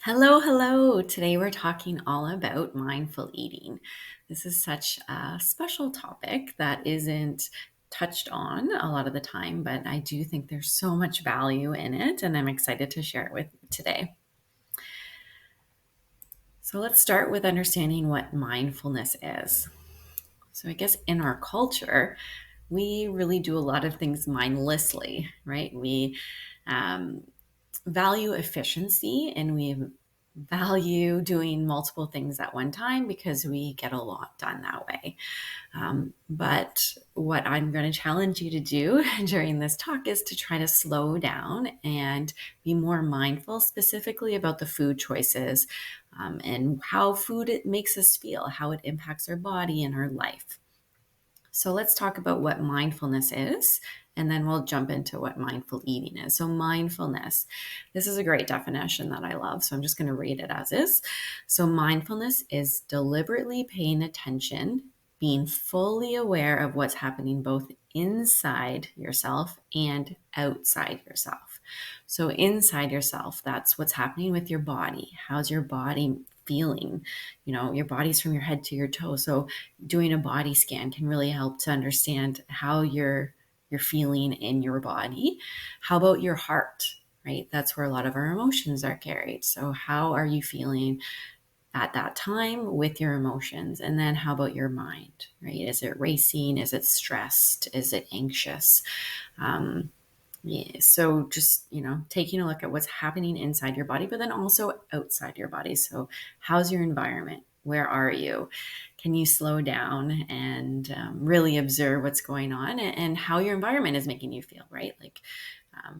Hello, hello. Today we're talking all about mindful eating. This is such a special topic that isn't touched on a lot of the time, but I do think there's so much value in it, and I'm excited to share it with you today. So let's start with understanding what mindfulness is. So I guess in our culture, we really do a lot of things mindlessly, right? We um, value efficiency and we value doing multiple things at one time because we get a lot done that way. But what I'm going to challenge you to do during this talk is to try to slow down and be more mindful, specifically about the food choices and how food it makes us feel, how it impacts our body and our life. So let's talk about what mindfulness is, and then we'll jump into what mindful eating is. So mindfulness, this is a great definition that I love. So I'm just going to read it as is. So mindfulness is deliberately paying attention, being fully aware of what's happening both inside yourself and outside yourself. So inside yourself, that's what's happening with your body. How's your body feeling? Your body's from your head to your toe. So doing a body scan can really help to understand how you're feeling in your body. How about your heart, right? That's where a lot of our emotions are carried. So how are you feeling at that time with your emotions? And then how about your mind, right? Is it racing? Is it stressed? Is it anxious? Yeah, so just, taking a look at what's happening inside your body, but then also outside your body. So how's your environment? Where are you? Can you slow down and really observe what's going on and how your environment is making you feel, right? Like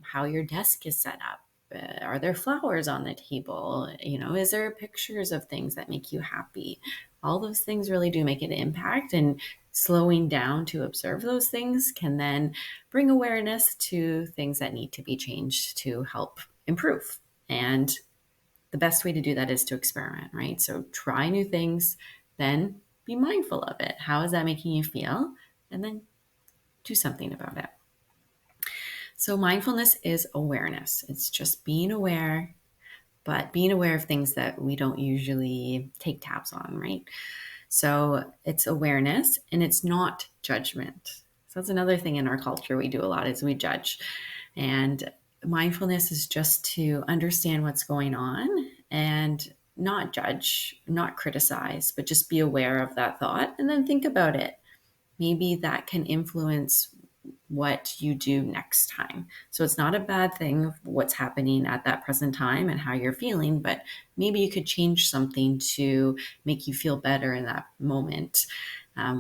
how your desk is set up. Are there flowers on the table? Is there pictures of things that make you happy? All those things really do make an impact, and slowing down to observe those things can then bring awareness to things that need to be changed to help improve. And the best way to do that is to experiment, right? So try new things, then be mindful of it. How is that making you feel? And then do something about it. So mindfulness is awareness. It's just being aware, but being aware of things that we don't usually take tabs on, right? So it's awareness and it's not judgment. So that's another thing in our culture we do a lot is we judge. And mindfulness is just to understand what's going on and not judge, not criticize, but just be aware of that thought and then think about it. Maybe that can influence what you do next time. So it's not a bad thing what's happening at that present time and how you're feeling, but maybe you could change something to make you feel better in that moment,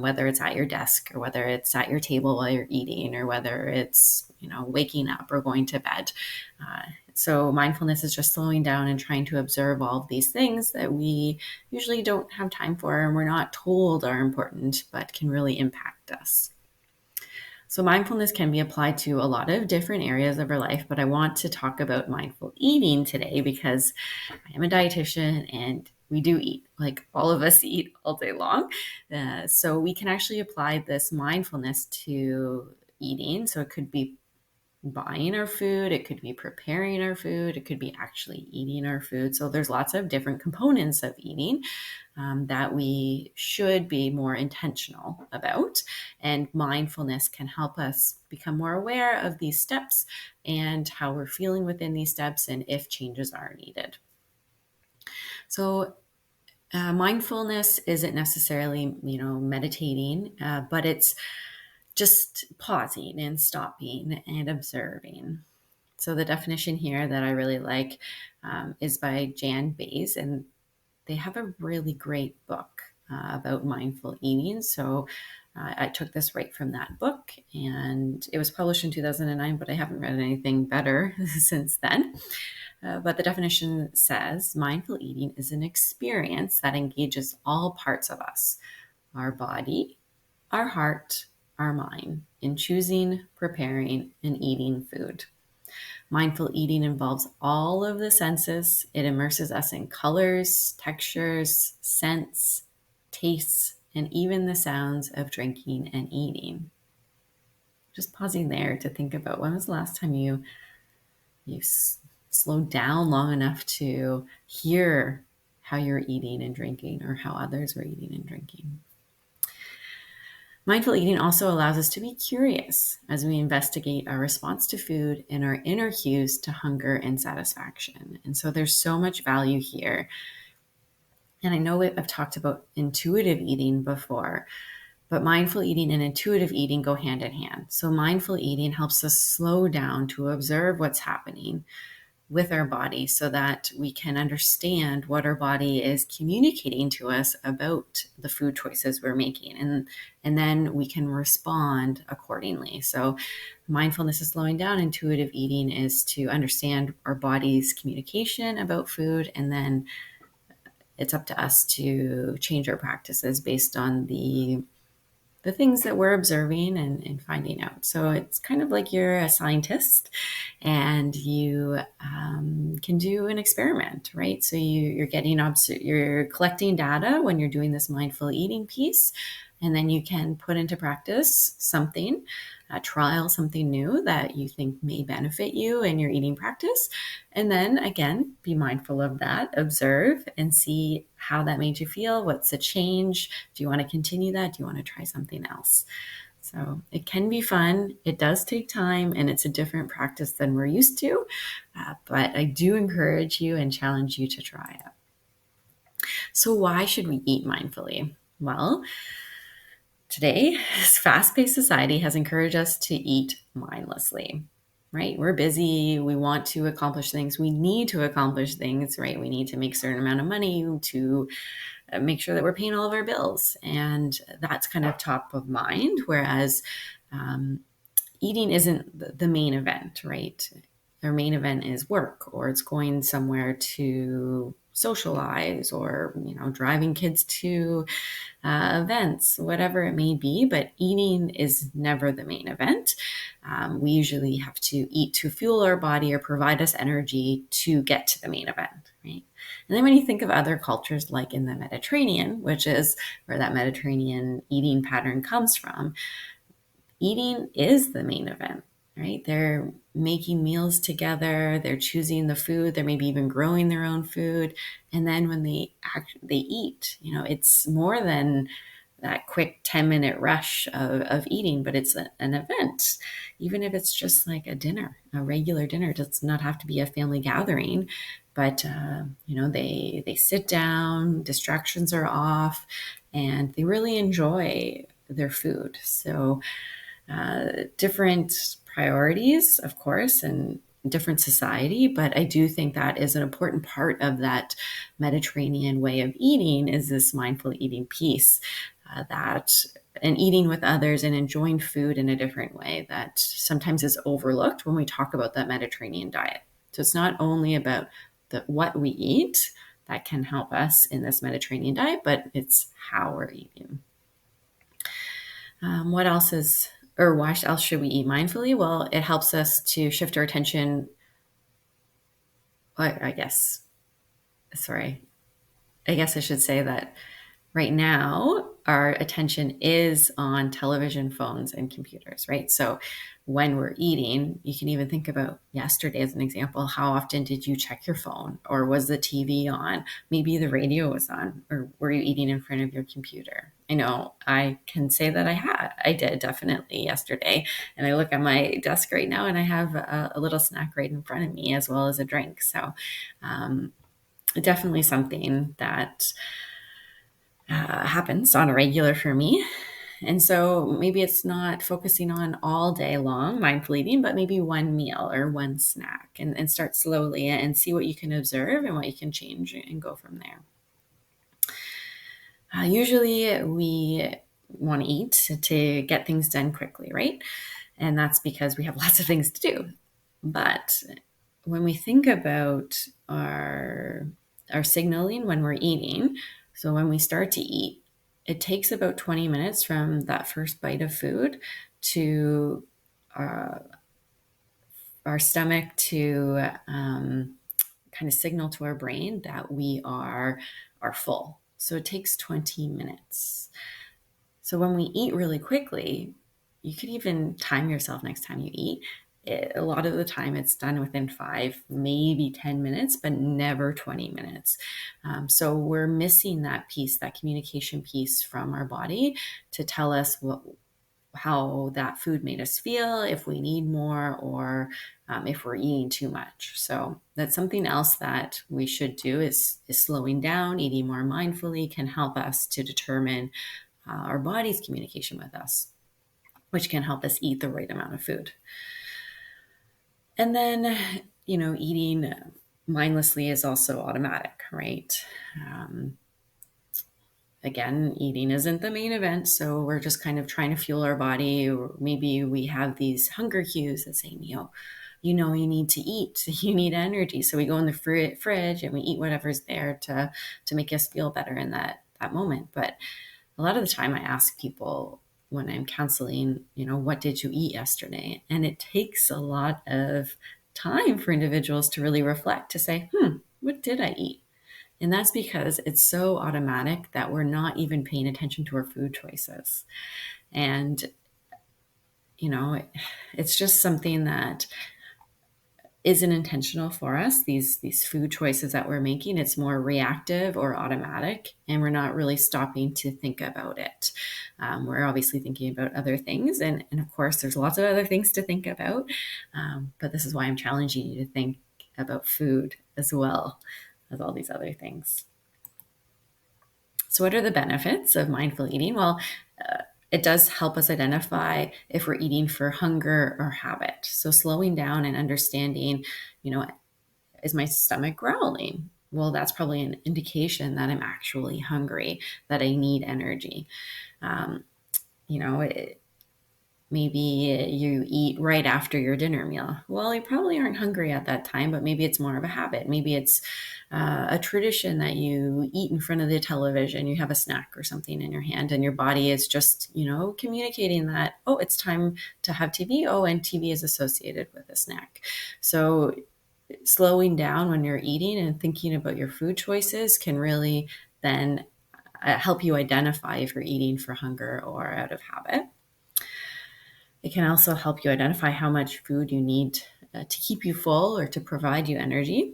whether it's at your desk or whether it's at your table while you're eating or whether it's, waking up or going to bed. So mindfulness is just slowing down and trying to observe all of these things that we usually don't have time for and we're not told are important, but can really impact us. So mindfulness can be applied to a lot of different areas of our life, but I want to talk about mindful eating today because I am a dietitian and we do eat, like all of us eat all day long. So we can actually apply this mindfulness to eating. So it could be buying our food, it could be preparing our food, it could be actually eating our food. So there's lots of different components of eating that we should be more intentional about. And mindfulness can help us become more aware of these steps and how we're feeling within these steps and if changes are needed. So mindfulness isn't necessarily, meditating, but it's just pausing and stopping and observing. So the definition here that I really like is by Jan Bays, and they have a really great book about mindful eating. So I took this right from that book, and it was published in 2009, but I haven't read anything better since then. But the definition says mindful eating is an experience that engages all parts of us, our body, our heart, our mind, in choosing, preparing, and eating food. Mindful eating involves all of the senses. It immerses us in colors, textures, scents, tastes, and even the sounds of drinking and eating. Just pausing there to think about when was the last time you slow down long enough to hear how you're eating and drinking, or how others were eating and drinking. Mindful eating also allows us to be curious as we investigate our response to food and our inner cues to hunger and satisfaction. And so there's so much value here. And I know I've talked about intuitive eating before, but mindful eating and intuitive eating go hand in hand. So mindful eating helps us slow down to observe what's happening with our body so that we can understand what our body is communicating to us about the food choices we're making. And then we can respond accordingly. So mindfulness is slowing down. Intuitive eating is to understand our body's communication about food. And then it's up to us to change our practices based on the things that we're observing and finding out. So it's kind of like you're a scientist and you can do an experiment, right? So you're you're collecting data when you're doing this mindful eating piece, and then you can put into practice something, trial something new that you think may benefit you in your eating practice. And then again, be mindful of that, observe and see how that made you feel. What's the change? Do you want to continue that? Do you want to try something else? So it can be fun. It does take time, and it's a different practice than we're used to. But I do encourage you and challenge you to try it. So why should we eat mindfully? Well, today, this fast-paced society has encouraged us to eat mindlessly, right? We're busy. We want to accomplish things. We need to accomplish things, right? We need to make a certain amount of money to make sure that we're paying all of our bills. And that's kind of top of mind. Whereas eating isn't the main event, right? Our main event is work, or it's going somewhere to socialize, or driving kids to events, whatever it may be. But eating is never the main event. We usually have to eat to fuel our body or provide us energy to get to the main event, right? And then when you think of other cultures, like in the Mediterranean, which is where that Mediterranean eating pattern comes from, eating is the main event, right? They're making meals together, they're choosing the food, they're maybe even growing their own food. And then when they eat, it's more than that quick 10-minute rush of eating, but it's an event. Even if it's just like a dinner, a regular dinner, it does not have to be a family gathering, but they sit down, distractions are off, and they really enjoy their food. So different priorities, of course, and different society, but I do think that is an important part of that Mediterranean way of eating, is this mindful eating piece, and eating with others and enjoying food in a different way that sometimes is overlooked when we talk about that Mediterranean diet. So it's not only about what we eat that can help us in this Mediterranean diet, but it's how we're eating. What else is, or why else should we eat mindfully? Well, it helps us to shift our attention. I guess I should say that right now, our attention is on television, phones, and computers, right? So when we're eating, you can even think about yesterday as an example. How often did you check your phone? Or was the TV on? Maybe the radio was on. Or were you eating in front of your computer? I know I can say that I did definitely yesterday. And I look at my desk right now and I have a little snack right in front of me, as well as a drink. So definitely something that happens on a regular for me. And so maybe it's not focusing on all day long mindful eating, but maybe one meal or one snack, and start slowly and see what you can observe and what you can change and go from there. Usually we want to eat to get things done quickly, right? And that's because we have lots of things to do. But when we think about our signaling when we're eating, so when we start to eat, it takes about 20 minutes from that first bite of food to our stomach to kind of signal to our brain that we are full. So it takes 20 minutes. So when we eat really quickly, you could even time yourself next time you eat a lot of the time it's done within 5, maybe 10 minutes, but never 20 minutes. So we're missing that piece, that communication piece from our body to tell us how that food made us feel, if we need more, or if we're eating too much. So that's something else that we should do is slowing down. Eating more mindfully can help us to determine our body's communication with us, which can help us eat the right amount of food. And then, eating mindlessly is also automatic, right? Again, eating isn't the main event, so we're just kind of trying to fuel our body. Or maybe we have these hunger cues that say, you need to eat, you need energy. So we go in the fridge and we eat whatever's there to make us feel better in that moment. But a lot of the time I ask people when I'm counseling, what did you eat yesterday? And it takes a lot of time for individuals to really reflect, to say, what did I eat? And that's because it's so automatic that we're not even paying attention to our food choices. And, it's just something that isn't intentional for us, these food choices that we're making. It's more reactive or automatic, and we're not really stopping to think about it. We're obviously thinking about other things, and of course there's lots of other things to think about, but this is why I'm challenging you to think about food as well as all these other things. So what are the benefits of mindful eating? Well, it does help us identify if we're eating for hunger or habit. So slowing down and understanding, is my stomach growling? Well, that's probably an indication that I'm actually hungry, that I need energy. Maybe you eat right after your dinner meal. Well, you probably aren't hungry at that time, but maybe it's more of a habit. Maybe it's a tradition that you eat in front of the television. You have a snack or something in your hand, and your body is just, communicating that, oh, it's time to have TV. Oh, and TV is associated with a snack. So slowing down when you're eating and thinking about your food choices can really then help you identify if you're eating for hunger or out of habit. It can also help you identify how much food you need to keep you full or to provide you energy.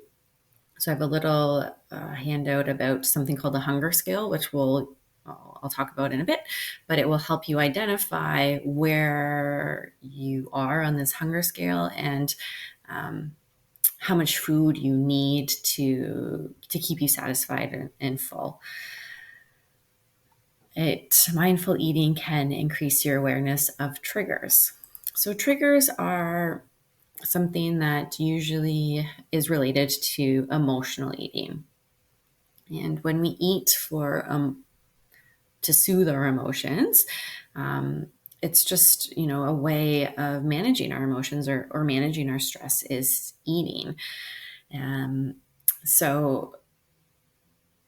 So I have a little handout about something called the hunger scale, which I'll talk about in a bit, but it will help you identify where you are on this hunger scale and how much food you need to keep you satisfied and full. Mindful eating can increase your awareness of triggers. So triggers are something that usually is related to emotional eating. And when we eat to soothe our emotions, it's just, a way of managing our emotions or managing our stress is eating. So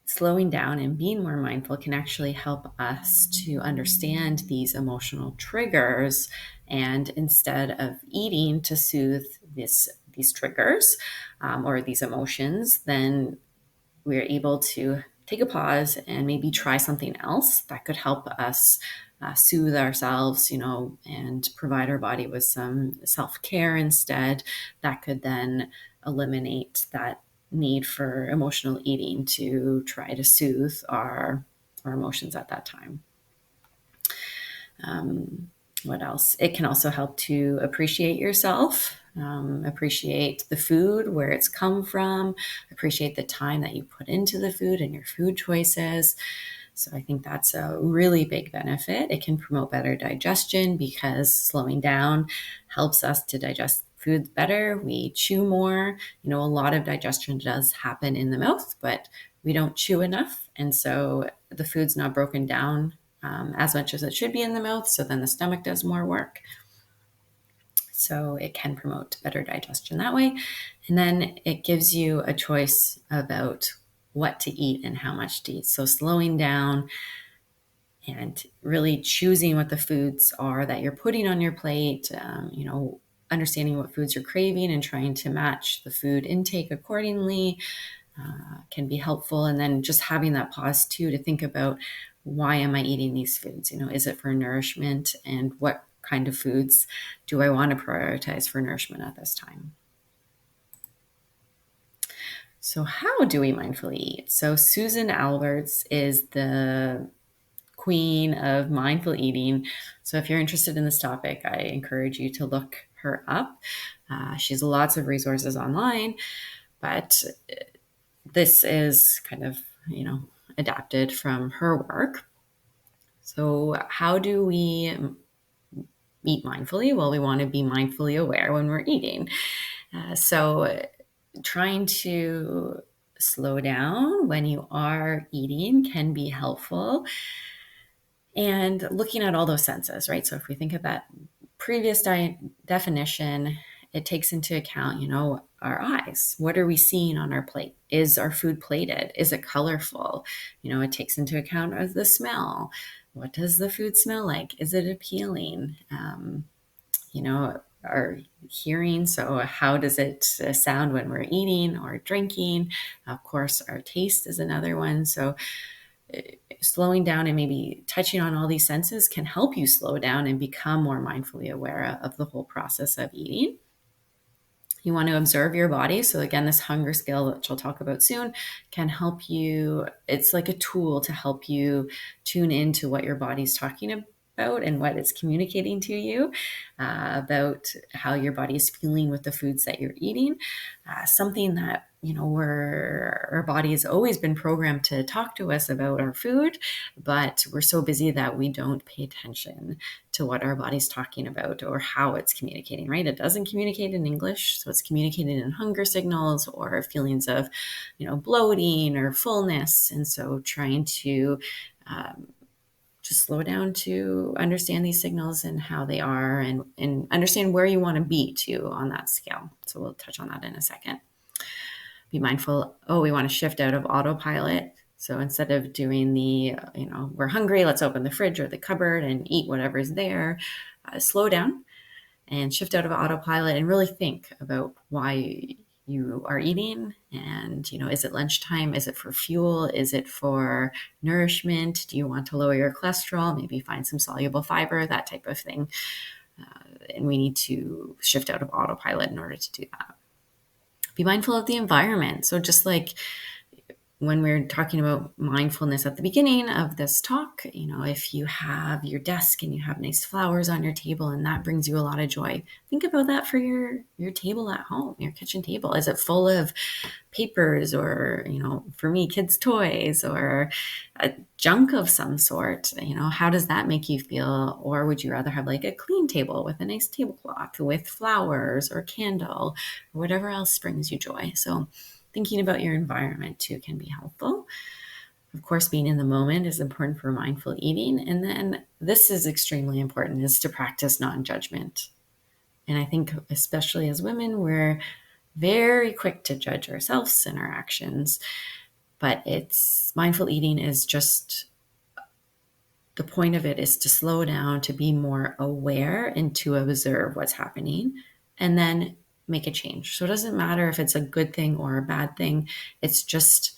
slowing down and being more mindful can actually help us to understand these emotional triggers. And instead of eating to soothe these triggers or these emotions, then we're able to take a pause and maybe try something else that could help us soothe ourselves, and provide our body with some self-care instead. That could then eliminate that need for emotional eating to try to soothe our emotions at that time. What else? It can also help to appreciate yourself, appreciate the food, where it's come from, appreciate the time that you put into the food and your food choices. So I think that's a really big benefit. It can promote better digestion because slowing down helps us to digest foods better. We chew more. A lot of digestion does happen in the mouth, but we don't chew enough. And so the food's not broken down as much as it should be in the mouth. So then the stomach does more work. So it can promote better digestion that way. And then it gives you a choice about what to eat and how much to eat. So slowing down and really choosing what the foods are that you're putting on your plate, understanding what foods you're craving and trying to match the food intake accordingly can be helpful. And then just having that pause too to think about, why am I eating these foods? Is it for nourishment, and what kind of foods do I want to prioritize for nourishment at this time? So how do we mindfully eat? So Susan Alberts is the queen of mindful eating. So if you're interested in this topic, I encourage you to look her up. She has lots of resources online, but this is kind of, adapted from her work. So how do we eat mindfully? Well, we want to be mindfully aware when we're eating. So trying to slow down when you are eating can be helpful. And looking at all those senses, right? So if we think of that previous definition, it takes into account, our eyes. What are we seeing on our plate? Is our food plated? Is it colorful? It takes into account the smell. What does the food smell like? Is it appealing? Our hearing. So how does it sound when we're eating or drinking? Of course, our taste is another one. So slowing down and maybe touching on all these senses can help you slow down and become more mindfully aware of the whole process of eating. You want to observe your body. So again, this hunger scale, which I'll talk about soon, can help you. It's like a tool to help you tune into what your body's talking about and what it's communicating to you about how your body is feeling with the foods that you're eating. Something that, our body has always been programmed to talk to us about our food, but we're so busy that we don't pay attention to what our body's talking about or how it's communicating, right? It doesn't communicate in English, so it's communicated in hunger signals or feelings of, bloating or fullness. And so trying to just slow down to understand these signals and how they are and understand where you want to be too on that scale. So we'll touch on that in a second. Be mindful. We want to shift out of autopilot. So instead of doing we're hungry, let's open the fridge or the cupboard and eat whatever's there, slow down and shift out of autopilot and really think about why you are eating. And, is it lunchtime? Is it for fuel? Is it for nourishment? Do you want to lower your cholesterol? Maybe find some soluble fiber, that type of thing. And we need to shift out of autopilot in order to do that. Be mindful of the environment. So just like when we're talking about mindfulness at the beginning of this talk, if you have your desk and you have nice flowers on your table and that brings you a lot of joy, think about that for your table at home, your kitchen table. Is it full of papers or, for me, kids' toys or a junk of some sort? How does that make you feel? Or would you rather have like a clean table with a nice tablecloth with flowers or candle or whatever else brings you joy? So thinking about your environment too can be helpful. Of course, being in the moment is important for mindful eating. And then this is extremely important, is to practice non-judgment. And I think especially as women, we're very quick to judge ourselves and our actions. But mindful eating is just, the point of it is to slow down, to be more aware and to observe what's happening and then make a change. So it doesn't matter if it's a good thing or a bad thing. It just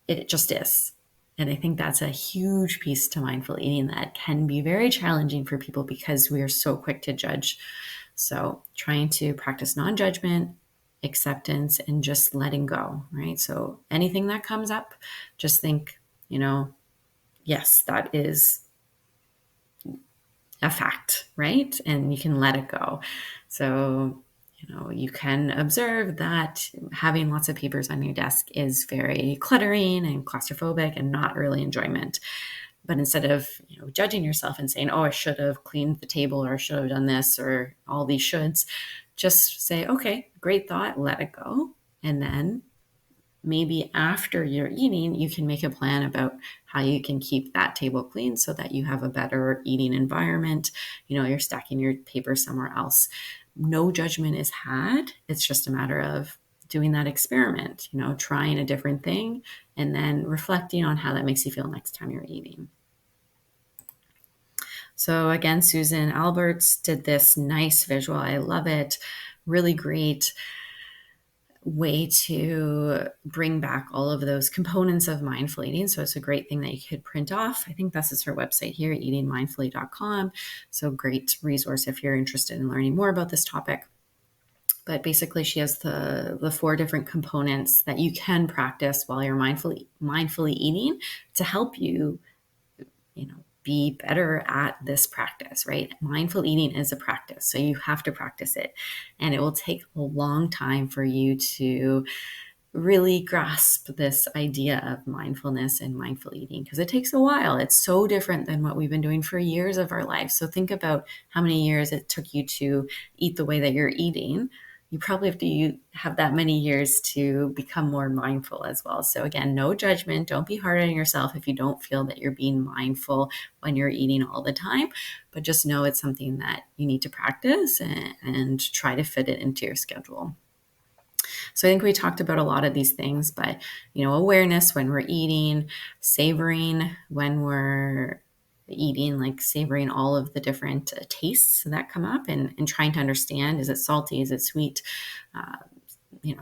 is. And I think that's a huge piece to mindful eating that can be very challenging for people because we are so quick to judge. So trying to practice non-judgment, acceptance, and just letting go, right? So anything that comes up, just think, yes, that is a fact, right? And you can let it go. So you can observe that having lots of papers on your desk is very cluttering and claustrophobic and not really enjoyment. But instead of judging yourself and saying, I should have cleaned the table or I should have done this or all these shoulds, just say, okay, great thought, let it go. And then maybe after you're eating, you can make a plan about how you can keep that table clean so that you have a better eating environment. You're stacking your paper somewhere else. No judgment is had. It's just a matter of doing that experiment, trying a different thing and then reflecting on how that makes you feel next time you're eating. So again, Susan Alberts did this nice visual. I love it. Really great way to bring back all of those components of mindful eating. So it's a great thing that you could print off. I think this is her website here, eatingmindfully.com. So great resource if you're interested in learning more about this topic. But basically, she has the 4 different components that you can practice while you're mindfully eating to help you, be better at this practice, right? Mindful eating is a practice, so you have to practice it. And it will take a long time for you to really grasp this idea of mindfulness and mindful eating, because it takes a while. It's so different than what we've been doing for years of our life. So think about how many years it took you to eat the way that you're eating. You probably have to have that many years to become more mindful as well. So again, no judgment. Don't be hard on yourself if you don't feel that you're being mindful when you're eating all the time, but just know it's something that you need to practice and try to fit it into your schedule. So I think we talked about a lot of these things, but awareness when we're eating, savoring when we're eating, like savoring all of the different tastes that come up, and trying to understand, is it salty, is it sweet,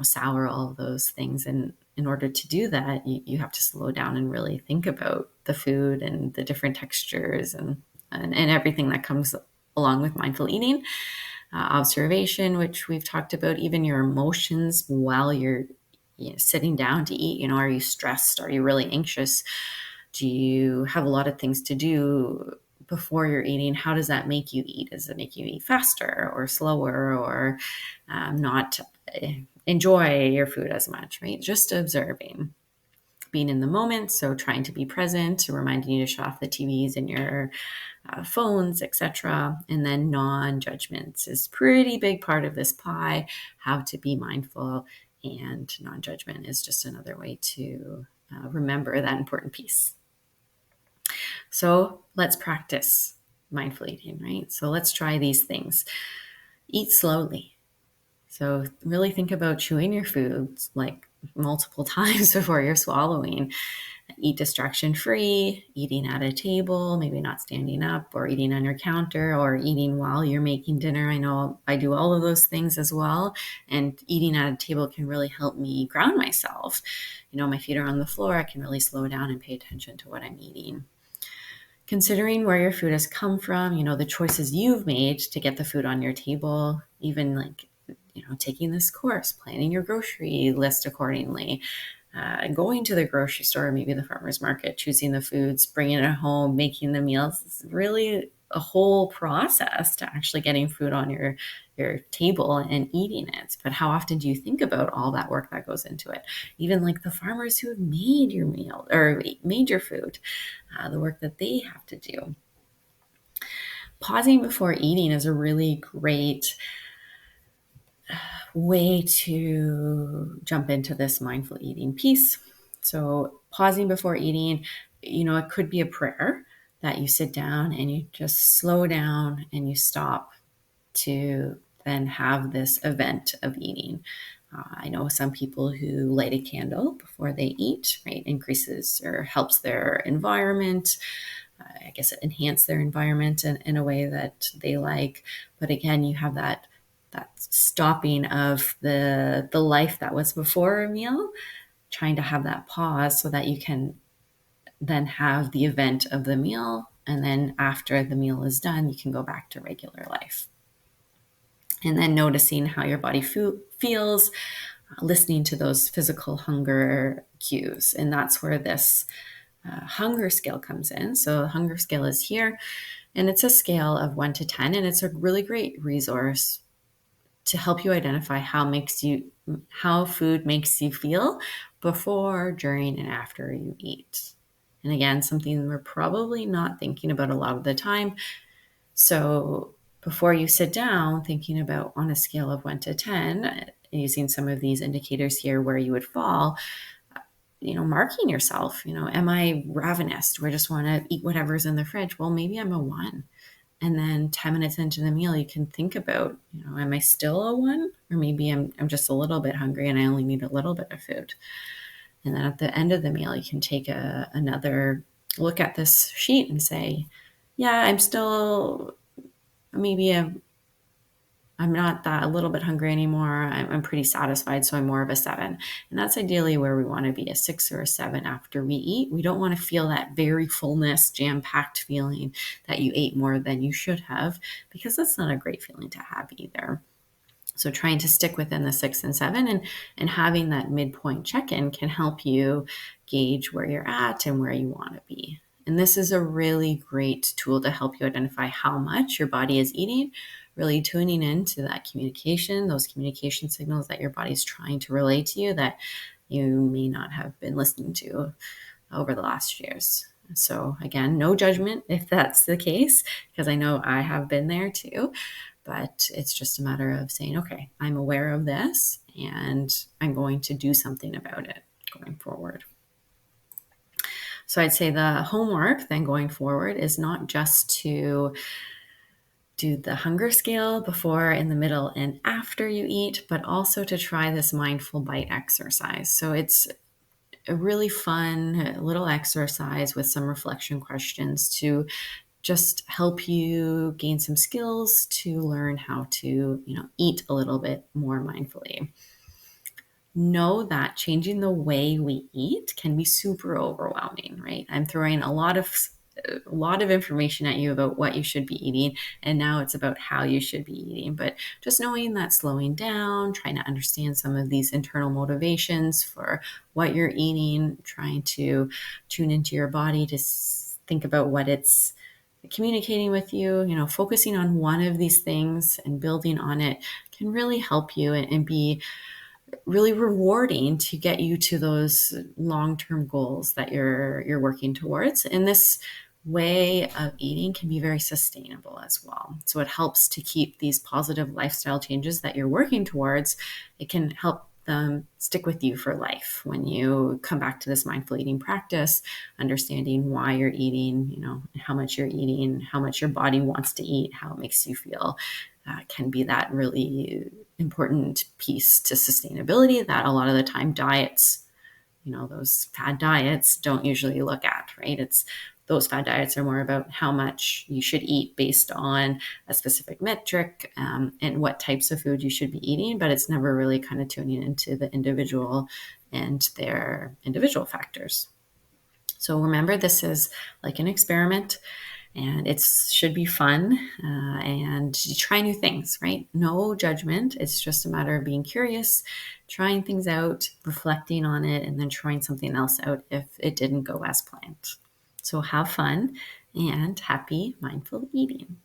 sour, all of those things. And in order to do that, you have to slow down and really think about the food and the different textures and everything that comes along with mindful eating. Observation, which we've talked about, even your emotions while you're sitting down to eat. Are you stressed? Are you really anxious? Do you have a lot of things to do before you're eating? How does that make you eat? Does it make you eat faster or slower, or not enjoy your food as much, right? Just observing, being in the moment. So trying to be present, reminding you to shut off the TVs and your phones, etc. And then non-judgments is pretty big part of this pie, how to be mindful. And non-judgment is just another way to remember that important piece. So let's practice mindful eating, right? So let's try these things. Eat slowly. So really think about chewing your foods like multiple times before you're swallowing. Eat distraction-free, eating at a table, maybe not standing up, or eating on your counter, or eating while you're making dinner. I know I do all of those things as well. And eating at a table can really help me ground myself. My feet are on the floor. I can really slow down and pay attention to what I'm eating. Considering where your food has come from, the choices you've made to get the food on your table, even like, taking this course, planning your grocery list accordingly, going to the grocery store, maybe the farmer's market, choosing the foods, bringing it home, making the meals. It's really a whole process to actually getting food on your table and eating it. But how often do you think about all that work that goes into it? Even like the farmers who have made your meal or made your food, the work that they have to do. Pausing before eating is a really great way to jump into this mindful eating piece. So pausing before eating, it could be a prayer that you sit down and you just slow down and you stop to then have this event of eating. I know some people who light a candle before they eat, right? Increases or helps their environment. I guess it enhances their environment in a way that they like. But again, you have that stopping of the life that was before a meal, trying to have that pause so that you can then have the event of the meal. And then after the meal is done, you can go back to regular life. And then noticing how your body feels, listening to those physical hunger cues. And that's where this hunger scale comes in. So the hunger scale is here, and it's a scale of 1 to 10, and it's a really great resource to help you identify how food makes you feel before, during, and after you eat. And again, something we're probably not thinking about a lot of the time. So before you sit down, thinking about, on a scale of 1 to 10, using some of these indicators here where you would fall, marking yourself, am I ravenous? Do I just want to eat whatever's in the fridge? Well, maybe I'm a 1. And then 10 minutes into the meal, you can think about, am I still a 1? Or maybe I'm just a little bit hungry and I only need a little bit of food. And then at the end of the meal, you can take another look at this sheet and say, yeah, I'm still maybe I'm not that a little bit hungry anymore. I'm pretty satisfied, so I'm more of a 7. And that's ideally where we want to be, a 6 or a 7 after we eat. We don't want to feel that very fullness, jam-packed feeling that you ate more than you should have, because that's not a great feeling to have either. So trying to stick within the 6 and 7, and having that midpoint check-in can help you gauge where you're at and where you want to be. And this is a really great tool to help you identify how much your body is eating, really tuning into that communication, those communication signals that your body's trying to relay to you that you may not have been listening to over the last years. So again, no judgment if that's the case, because I know I have been there too. But it's just a matter of saying, okay, I'm aware of this and I'm going to do something about it going forward. So I'd say the homework then going forward is not just to do the hunger scale before, in the middle, and after you eat, but also to try this mindful bite exercise. So it's a really fun little exercise with some reflection questions to just help you gain some skills to learn how to, eat a little bit more mindfully. Know that changing the way we eat can be super overwhelming, right? I'm throwing a lot of information at you about what you should be eating, and now it's about how you should be eating. But just knowing that, slowing down, trying to understand some of these internal motivations for what you're eating, trying to tune into your body to think about what it's communicating with you, focusing on one of these things and building on it can really help you and be really rewarding to get you to those long-term goals that you're working towards. And this way of eating can be very sustainable as well. So it helps to keep these positive lifestyle changes that you're working towards. It can help them stick with you for life when you come back to this mindful eating practice, understanding why you're eating, how much you're eating, how much your body wants to eat, how it makes you feel. Can be that really important piece to sustainability that a lot of the time diets, those fad diets don't usually look at, right? Those fad diets are more about how much you should eat based on a specific metric, and what types of food you should be eating, but it's never really kind of tuning into the individual and their individual factors. So remember, this is like an experiment, and it should be fun, and you try new things, right? No judgment. It's just a matter of being curious, trying things out, reflecting on it, and then trying something else out if it didn't go as planned. So have fun and happy mindful eating.